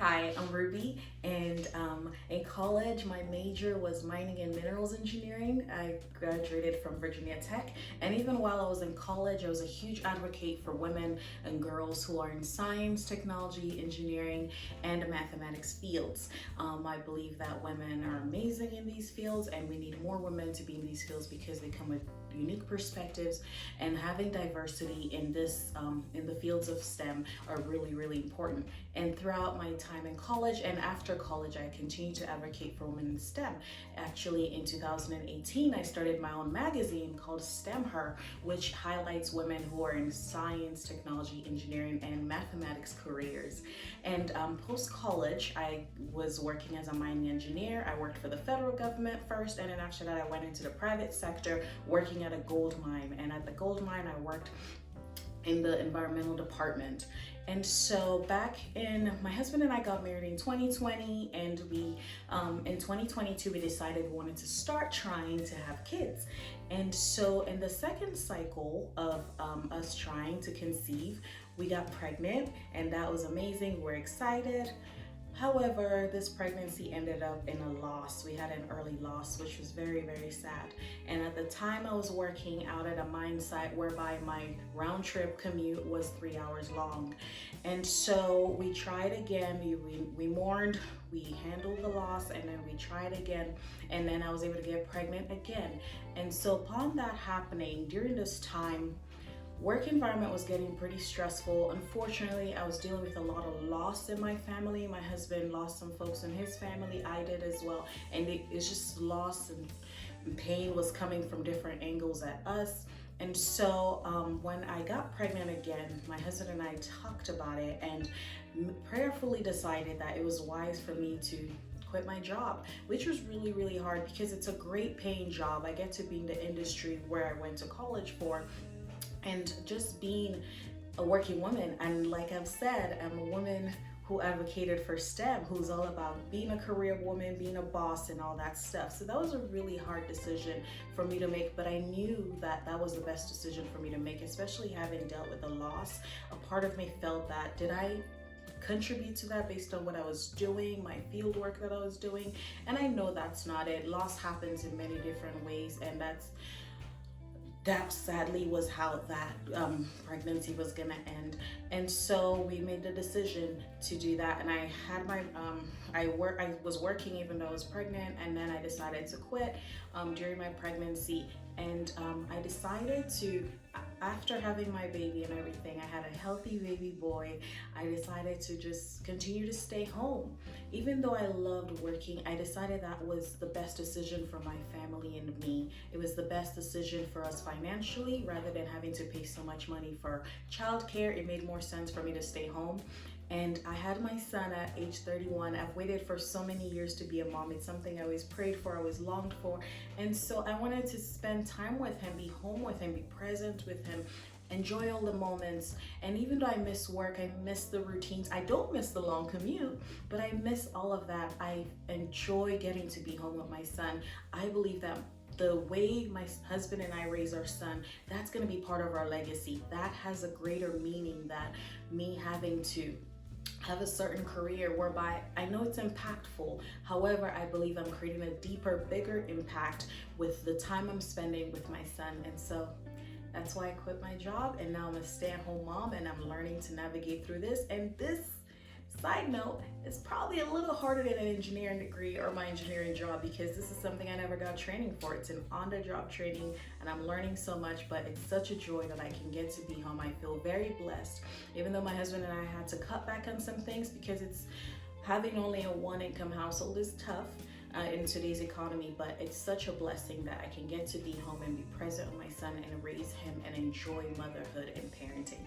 Hi, I'm Ruby, and in college, my major was mining and minerals engineering. I graduated from Virginia Tech, and even while I was in college, I was a huge advocate for women and girls who are in science, technology, engineering, and mathematics fields. I believe that women are amazing in these fields, and we need more women to be in these fields because they come with unique perspectives, and having diversity in the fields of STEM are really important. And throughout my time in college and after college, I continued to advocate for women in STEM. Actually, in 2018, I started my own magazine called STEMher, which highlights women who are in science, technology, engineering, and mathematics careers. And post-college, I was working as a mining engineer. I worked for the federal government first, and then after that, I went into the private sector working at a gold mine. And at the gold mine, I worked in the environmental department. And so my husband and I got married in 2020, and in 2022 we decided we wanted to start trying to have kids. And so in the second cycle of us trying to conceive, we got pregnant, and that was amazing. We're excited. However, this pregnancy ended up in a loss. We had an early loss, which was very sad. And at the time, I was working out at a mine site whereby my round trip commute was 3 hours long. And so we tried again. We mourned, we handled the loss, and then we tried again. And then I was able to get pregnant again. And so upon that happening, during this time, work environment was getting pretty stressful. Unfortunately, I was dealing with a lot of loss in my family. My husband lost some folks in his family. I did as well. And it's just loss and pain was coming from different angles at us. And so when I got pregnant again, my husband and I talked about it and prayerfully decided that it was wise for me to quit my job, which was really hard because it's a great paying job. I get to be in the industry where I went to college for. And just being a working woman, and like I've said, I'm a woman who advocated for STEM, who's all about being a career woman, being a boss, and all that stuff. So that was a really hard decision for me to make, but I knew that that was the best decision for me to make, especially having dealt with the loss. A part of me felt that, did I contribute to that based on what I was doing, my field work that I was doing? And I know that's not it. Loss happens in many different ways, and that sadly was how that pregnancy was gonna end. And so we made the decision to do that. And I had I was working even though I was pregnant, and then I decided to quit during my pregnancy. And I decided to, after having my baby and everything, I had a healthy baby boy, I decided to just continue to stay home. Even though I loved working, I decided that was the best decision for my family and me. It was the best decision for us financially, rather than having to pay so much money for childcare. It made more sense for me to stay home. And I had my son at age 31. I've waited for so many years to be a mom. It's something I always prayed for, I always longed for. And so I wanted to spend time with him, be home with him, be present with him, enjoy all the moments. And even though I miss work, I miss the routines. I don't miss the long commute, but I miss all of that. I enjoy getting to be home with my son. I believe that the way my husband and I raise our son, that's going to be part of our legacy. That has a greater meaning than me having to have a certain career, whereby I know it's impactful. However, I believe I'm creating a deeper, bigger impact with the time I'm spending with my son. And so that's why I quit my job, and now I'm a stay-at-home mom, and I'm learning to navigate through this. And this, side note, is probably a little harder than an engineering degree or my engineering job, because this is something I never got training for. It's an on-the-job training, and I'm learning so much, but it's such a joy that I can get to be home. I feel very blessed, even though my husband and I had to cut back on some things, because having only a one-income household is tough in today's economy, but it's such a blessing that I can get to be home and be present with my son and raise him and enjoy motherhood and parenting.